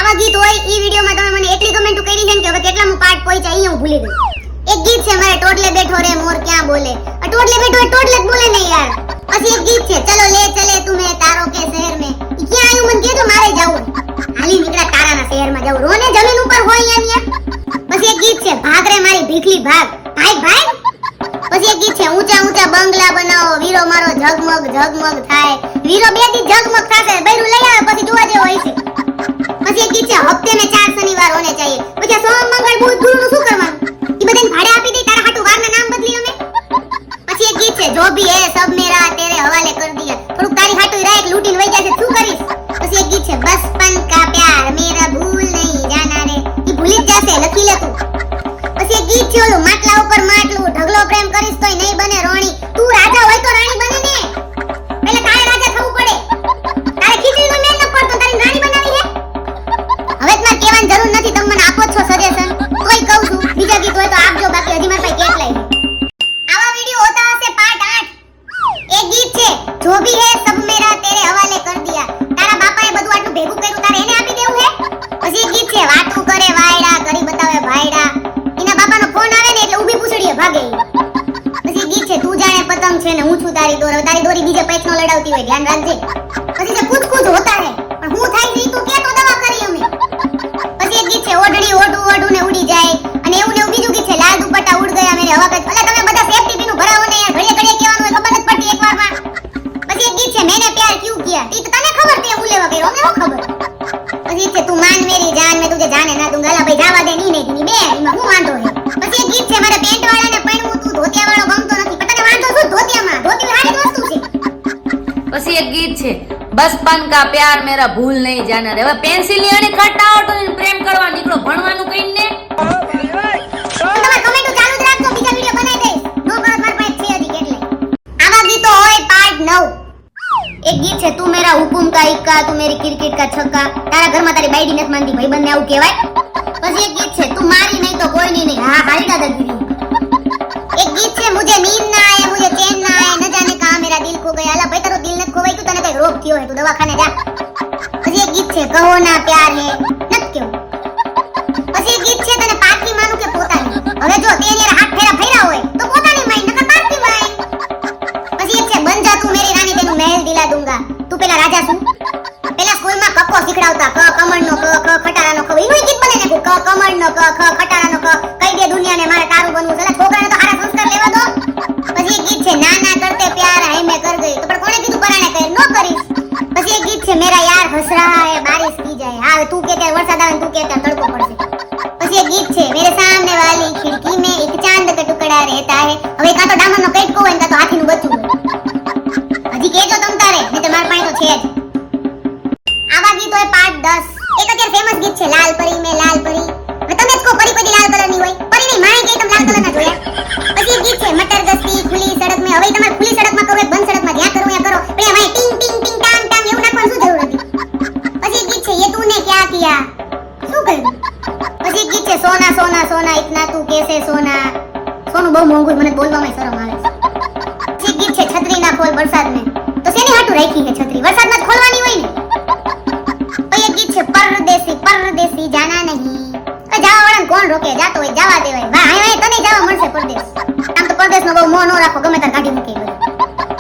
આવા ગીત હોય ઈ વિડિયોમાં તમે મને એટલી કમેન્ટ કરી છે કે હવે કેટલામો પાર્ટ પહોંચ્યા ઈ હું ભૂલી ગઈ. એક ગીત છે મારે ટોટલે બેઠો રે મોર ક્યાં બોલે. આ ટોટલે બેઠો ટોટલે જ બોલે ને યાર. પછી એક ગીત છે ચલો લે ચલે તુમે તારો કે શહેર મે. ઈ ક્યાં આયું મને કહેજો મારે જાવું. હાલી નીકળ્યા તારાના શહેરમાં જાવું. રોને જમીન ઉપર હોય યાર. પછી એક ગીત છે ભાગ રે મારી ભીખલી ભાગ. ભાઈ ભાઈ. પછી એક ગીત છે ઊંચા ઊંચા બંગલા બનાવો વીરો મારો ઝગમગ ઝગમગ થાય. વીરો બે દી ઝગમગ થાશે બૈરું લઈ આવે પછી જોવા જેવો હોય છે. પછી એક ગીત છે હફતે में 4 શનિવાર હોને चाहिए. પછી સોમ મંગળ બુધ ગુરુ નું શું કરવાનું? ઈ બધાને ભાડે આપી દે તારા હાટુ વારના નામ બદલી અમે. પછી એક ગીત છે જો ભી હે સબ મેરા તેરે હવાલે કર દિયા. થોડું તારી હાટુ રાખ લૂટીને વઈ જશે શું કરીશ? પછી એક ગીત છે બચપન કા પ્યાર મેરા ભૂલ નહીં જાના રે. ઈ ભૂલી જ જશે લખી લે તું. પછી એક ગીત છે ઓલું માટલા ઉપર માટલું ઢગલો પ્રેમ કરીશ તોય નહીં બને રોણી. તું રાજા હોય તો રાણી બને ને. એટલે તારે રાજા થવું પડે. તારે ખીચડીનો મેળ ન પડતો તારી રાણી બનાવી હે. હવે તમારે કહેવાની જરૂર નથી તમે મને આપો છો સજેશન તોય કહું છું બીજા ગીત હોય તો આપજો બાકી હજી મારી પાસે કેટલાય છે. આવા વિડિયો હોતા હશે પાર્ટ 8. એક ગીત છે જો ભી હે સબ મેરા તેરે હવાલે કર દિયા. તારા બાપાએ બધું આટલું ભેગું કર્યું તારે એને આપી દેવું હે. પછી એક ગીત છે વાતું કરે વાયડા કરી બતાવે ભાઈડા. એના બાપાનો ફોન આવે ને એટલે ઊભી પૂછડીએ ભાગે. પછી ગીત છે તું જાણે પતંગ છે ને હું છું તારી દોર. તારી દોરી બીજે પેચનો લડાવતી હોય ધ્યાન રાખજે. પછી છે કુછ કુછ હોતા હે પણ હું થાય છે ઈ તું કે તો દવા કરી અમે. પછી એક ગીત છે ઓઢડી ઓઢું ઓઢું ને ઉડી જાય. અને એવું ને એવું બીજું ગીત છે લાલ દુપટ્ટા ઉડ ગયા મેરે હવા કચ. અલા તમે બધા સેફટી પીનું ભરાવો ને યાર ઘડીએ ઘડીએ કહેવાનું હોય ખબર જ પડતી એકવારમાં. પછી એક ગીત છે મેને પ્યાર ક્યું કિયા. ઈ તો તને ખબર તે હું લેવા ગયો અમને શું ખબર. પછી છે તું માન મેરી જાન મેં તુજે જાને ના દૂંગા. અલા ભાઈ જાવા દે ની નહીં બે એમાં હું વાંધો હે. પછી એક ગીત છે મારે પેન્ટ વાળાને પહેરવું તું ધોતિયા વાળો ગમતો નથી. પણ તને વાંધો શું ધોતિયામાં? ધોતી હારી વસ્તુ છે. પછી એક ગીત છે બચપન કા પ્યાર મેરા ભૂલ નહીં જાના રે. હવે પેન્સિલ ની અને ખટ્ટા આવતો પ્રેમ કરવા નીકળો ભણવાનું કઈ ને. તમારે કમેન્ટો ચાલુ જ રાખજો બીજા વિડિયો બનાવી દઈશ. નો કરો માર પાસે છે હજી કેટલે. આવા ગીતો હોય પાર્ટ 9. એક ગીત છે તું મેરા હુકુમ કા ઇક્કા તું મેરી ક્રિકેટ કા છક્કા. તારા ઘરમાં તારી બાયડી નથી માનતી ભાઈબંધને આવું કહેવાય. પછી એક ગીત છે તું મારી નહીં તો કોઈ નહીં. હા હારી દાદાગીરી. એક ગીત છે મુझे नींद ना आए मुझे चैन ना आए न जाने कहां मेरा दिल खो गया. અલા ભાઈ તારો દિલ નથી ખોવાઈ ગયું તને કઈ રોગ થયો હે તું દવાખાને જા. પછી એક ગીત છે કહો ના પ્યાર હે નત ક્યો. પછી એક ગીત છે તને પારકી માનું કે પોતાની. હવે જો તે એના હાથ ફેરા ફેરા હોય તો પોતાની માઈ નકર પારકી માઈ. પછી એક છે બન જા તું મેરી રાની તેનું મહેલ દિલા દૂંગા. તું પેલા રાજા છું. પેલા સ્કૂલમાં કક્કો શીખડાવતા ક કમળનો ક ખ ખટારાનો ખ. એનું ગીત બને ને ક કમળનો ક ખ ખટારાનો ક. કઈ દે દુનિયાને મારે તારું બનવું છે. છોકરાને તો હારા સંસ્કાર લેવા દો. પછી એક ગીત છે ના ના કરતે પ્યાર હે મેં કર ગઈ. તો પણ કોણે કીધું પરાણે કહે નો કરીશ. પછી એક ગીત છે મેરા યાર હસ રહા હે બારિશ કી જાય. હા તું કે ત્યારે વરસાદ આવે તું કે ત્યારે તડકો પડશે. પછી એક ગીત છે મેરે સામને વાલી ખિડકી में एक चांद का टुकड़ा रहता है. હવે કાં તો ડામરનો કટકો હોય કાં તો હાથીનું બચ્ચું હોય. હજી કેજો તમ તારે નહીં તો મારા પાસે તો છે જ. આવા ગીત હોય પાર્ટ 10. એક અત્યારે ફેમસ ગીત છે લાલ પરી મે લાલ પરી. હવે તમે જ કહો પરી પછી લાલ કલરની હોય. પરી નહીં માય કે તમે લાલ કલરના જોયા. પછી એક ગીત છે મટર ગસ્તી ખુલી સડક મે. હવે તમારે ખુલી સડકમાં કરો બંધ સડકમાં જ્યાં કરો ત્યાં કરો. પણ એમાં ટિંગ ટિંગ ટિંગ ટાંગ ટાંગ એવું નાખવાની શું જરૂર હતી? પછી એક ગીત છે ये तूने क्या किया. શું કર્યું? પછી એક ગીત છે સોના સોના સોના इतना तू कैसे सोना. સોનું બહુ મોંઘું મને બોલવામાં શરમ આવે છે. પછી એક ગીત છે છત્રી ના ખોલ વરસાદ મે. તો શેની હાટુ રાખી છે છત્રી? વરસાદમાં જ ખોલવાની હોય ને. પછી એક ગીત છે પરદેસી જાના નહીં. જાવા વાળાને કોણ રોકે? જાતો હોય જવા દેવાય. વાહ હાય તને જવા મળશે પરદેશ. આમ તો પરદેશનો બહુ મોહ ન રાખો ગમે તાર કાઢી મૂકે.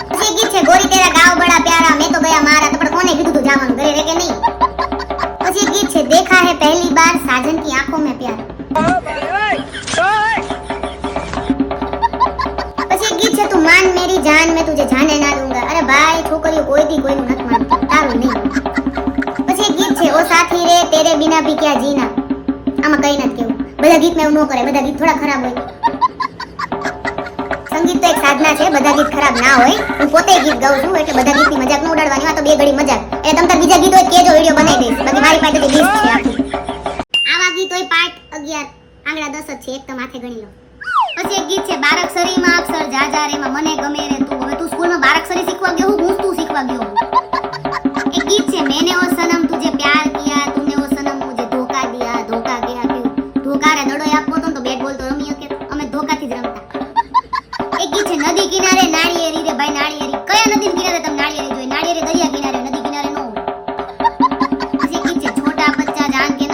પછી એક ગીત છે ગોરી તેરા ગાવ બડા પ્યારા મેં તો ગયા મારા. તો પણ કોને કીધું તું જવાનું ઘરે રે કે નહીં? પછી એક ગીત છે देखा है पहली बार साजन की आंखों में प्यार. પછી એક ગીત છે તું માન મેરી જાન મેં તુજે જાને ના દૂંગા. અરે ભાઈ છોકરીઓ કોઈથી કોઈનું નથી માનતી તારું નહીં. પછી એક ગીત છે ઓ સાથી રે તેરે બિના ભી ક્યાં જીના. આમાં કઈ નથી કેવું. બધા ગીતમાં એવું ન કરે. બધા ગીત થોડા ખરાબ હોય. સંગીત તો એક સાધના છે બધા ગીત ખરાબ ના હોય. હું પોતે ગીત ગાઉં છું એટલે બધા ગીતની મજાક ન ઉડાડવાની. આ તો બે ઘડી મજાક. એટલે તમ તાર બીજા ગીત હોય કેજો વિડિયો બનાવી દઈશ. બાકી મારી પાસે તો લિસ્ટ છે આખી. આવા ગીત હોય પાર્ટ 11. આંગળા 10 જ છે એક તો માથે ગણી લો. પછી એક ગીત છે બારાક્ષરીમાં અક્ષર જા જા રેમાં મને ગમે રે તું. હવે તું સ્કૂલમાં બારાક્ષરી શીખવા ગયો હું તું શીખવા ગયો. એક ગીત છે મેને ઓ સનમ તુજે પ્યાર કિયા તુને ઓ સનમ મુझे ધોખા દિયા ધોખા ગયા ક્યું. ધોકારે દડો આપવો તો બેટ બોલ તો રમી શકે. અમે ધોકાથી જ રમતા. એક ગીત છે નદી કિનારે નાળિયેરી રે ભાઈ નાળિયેરી. કયા નદી કિનારે તમે નાળિયેરી જોઈ? નાળિયેરી દરિયા કિનારે નદી કિનારે ન હોય. પછી એક ગીત છે છોટા બચ્ચા જાન કે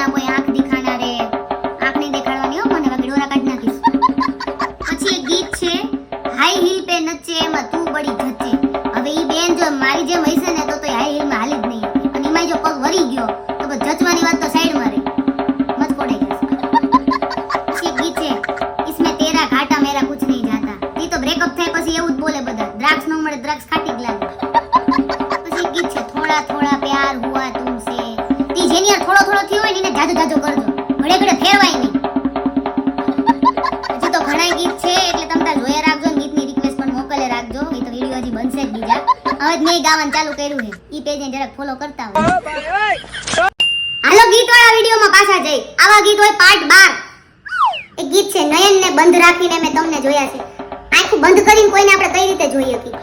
જચવાની વાત તો સાઈડમાં રહી, મત પડી જશે. પછી એક ગીત છે, इसमें तेरा घाटा मेरा कुछ नहीं जाता. ઈ તો બ્રેકઅપ થાય પછી એવું જ બોલે બધા, દ્રાક્ષ ન મળે દ્રાક્ષ ખાટી જ લાગે. પછી એક ગીત છે, થોડા થોડા પ્યાર હુઆ તુમસે. ઈ જેની યાર થોડો થોડો થયો હોય ને એને જાજો જાજો કરજો, ઘડે ઘડે ફેરવાય નહીં. હજી તો ઘણા ગીત છે એટલે તમે તાર જોયા રાખજો ને ગીતની રિક્વેસ્ટ પણ મોકલે રાખજો. ઈ તો વિડિયો હજી બનશે જ બીજા. હવે જ મેં ગાવાનું ચાલુ કર્યું છે, ઈ પેજને જરાક ફોલો કરતા હોય. હાલો ગીત વાળા વિડિયોમાં પાછા જઈ. આવા ગીત હોય પાર્ટ 12. એક ગીત છે, નયનને બંધ રાખીને મેં તમને જોયા છે. આંખો બંધ કરીને કોઈને આપણે કઈ રીતે જોઈ હતી.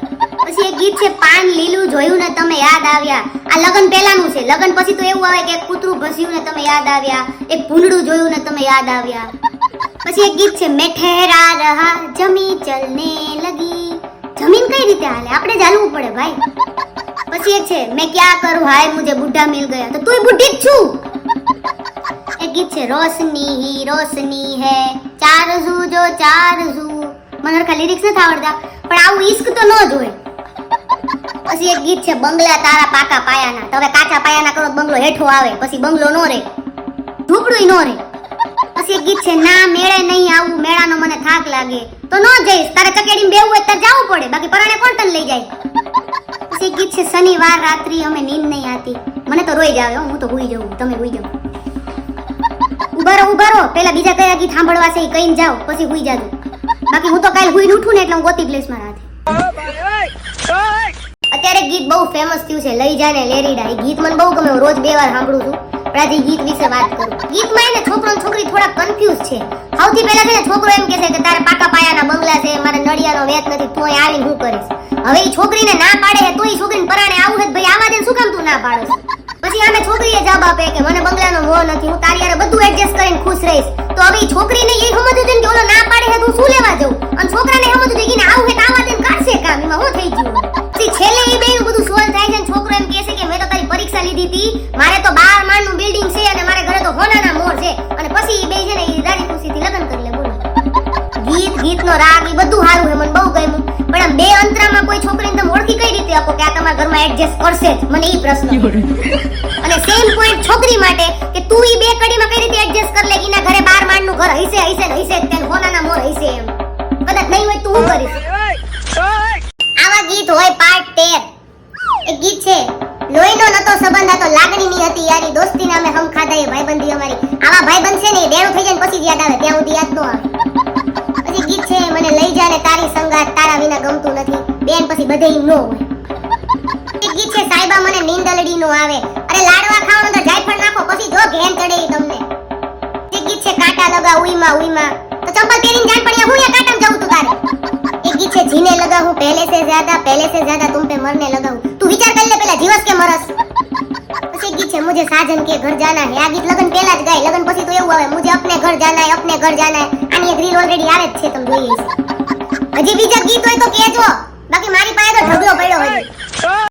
પછી એક ગીત છે, પાન લીલું જોયું ને તમે યાદ આવ્યા. આ લગન પહેલાનું છે, લગન પછી તો એવું આવે કે એક કૂતરું ભસ્યું ને તમે યાદ આવ્યા, એક ભૂંડડું જોયું ને તમે યાદ આવ્યા. પછી એક ગીત છે, મેં ઠહેરા રહા જમી ચલને લગી. જમીન કઈ રીતે હાલે, આપણે જ હાલવું પડે ભાઈ. પછી એક છે, મેં ક્યા કરું હાય મુજે બુઢા મિલ ગયા. તો તુંય બુઢી જ છું. એક ગીત છે, રોશની હી રોશની હે ચારઝુ જો ચારઝુ. મને હરખા લિરિક્સ નથી આવડતા પણ આવું ઈશ્ક તો ન જ હોય. પછી એક ગીત છે, બંગલા તારા પાકા પાયાના. તો હવે કાચા પાયાના કરો તો બંગલો હેઠો આવે, પછી બંગલો નો રહે, ઝૂંપડું નો રહે. પછી એક ગીત છે, ના મેળે નહીં આવું, મેળાનો મને થાક લાગે. તો ન જઈશ, તારે ચકેડીમાં બેવું હોય તારે જાવું પડે, બાકી પરાણે કોણ તને લઈ જાય. પછી એક ગીત છે, શનિવાર રાત્રિ અમે નીંદ નહીં આતી. મને તો રોઈ જ આવે, હું તો હુઈ જાઉં, તમે હુઈ જાઓ. ઉભા રહો, પેલા બીજા કયા ગીત સાંભળવા છે એ કહીને જાઓ, પછી હુઈ જાજો. બાકી હું તો કાલ હુઈને ઉઠું ને એટલે હું ગોતી પ્લેસ માં રાતે. અત્યારે ગીત બહુ ફેમસ થયું છે, લઈ જાને લેરીડા. એ ગીત મને બહુ ગમે, હું રોજ 2 વાર સાંભળું છું. પણ આજે ગીત વિશે વાત કરું. ગીતમાં એને છોકરો અને છોકરી થોડા કન્ફ્યુઝ છે. સૌથી પહેલા છે ને છોકરો એમ કહે છે કે તારે પાકા પાયાના બંગલા છે, મારે નડિયાનો વેત નથી, તું અહીં આવીને શું કરીશ. હવે એ છોકરીને ના પાડે છે, તો એ છોકરીને પરાણે આવું છે ભાઈ આવા દે, શું કામ તું ના પાડસ. પછી આમે છોકરીએ જવાબ આપે કે મને બંગલાનો મોહ નથી, હું તારી હારે બધું એડજસ્ટ કરીને ખુશ રહીશ. તો હવે છોકરીને એ સમજવું છે કે ઓલો ના પાડે છે તું શું લેવા જવું, અને છોકરાને સમજવું છે કે આવું છે તો આવા દે કાઢશે કામ, એમાં શું થઈ ગયું. પછી છેલ્લે એ બેનું બધું સોલ્વ થાય છે. છોકરો એમ કહે છે કે મેં તો તારી પરીક્ષા લીધી હતી, મારે તો 12 માળનું બિલ્ડિંગ છે અને મારે ઘરે તો હોનાના મોર છે. અને પછી એ બે છે ને એ રાજી ખુશીથી લગ્ન કરી લે. બોલો, ગીતનો રાગ એ બધું સારું છે, મને બહુ ગમ્યું. પણ આ બે અંતરામાં કોઈ છોકરીને તમે ઓળખી કઈ રીતે આપો કે આ તમારા ઘરમાં એડજસ્ટ કરશે જ, મને એ પ્રશ્ન. અને સેમ પોઈન્ટ છોકરી માટે કે તું ઈ બે કડીમાં કઈ રીતે એડજસ્ટ કર લે, એના ઘરે 12 માળનું ઘર હશે તેને હોનાના મોર હશે એમ. કદાચ નહીં હોય તું શું કરીશ. આવા ગીત હોય પાર્ટ 13. એક ગીત છે, લોહીનો નતો સંબંધ હતો લાગણીની હતી યારી, દોસ્તીને અમે હમ ખાધા એ ભાઈબંધી અમારી. આવા ભાઈબંધ છે ને એ બેણું થઈ જાય ને પછી જ યાદ આવે, ત્યાં સુધી યાદ ન આવે. પછી ગીત છે, મને લઈ જા ને તારી સંગાત, તારા વિના ગમતું નથી. બેન પછી બધે ઈ નો હોય. એક ગીત છે, સાહેબા મને નીંદલડી નો આવે. અરે લાડવા ખાવાનું તો જાયફળ નાખો પછી જો ઘેન ચડે ઈ તમને. એક ગીત છે, કાંટા લગા ઉઈમાં ઉઈમાં. તો ચંપલ પહેરીને જાન પડ્યા હું યા કાંટામાં જાઉં તું તારે. એક ગીત છે, જીને લગા હું પહેલે સે જ્યાદા તુમ પે મરને લગા હું. તું વિચાર કરી લે પેલા જીવસ કે મરસ. પછી એક ગીત છે, મુझे साजन के घर जाना है. આ ગીત લગન પહેલા જ ગાય, લગન પછી તો એવું આવે મુझे अपने घर जाना है, अपने घर जाना है. આની એક રીલ ઓલરેડી આવે જ છે, તમે જોઈએ છે. હજી બીજા ગીત હોય તો કહેજો, બાકી મારી પાસે તો ઢગલો પડ્યો હોય.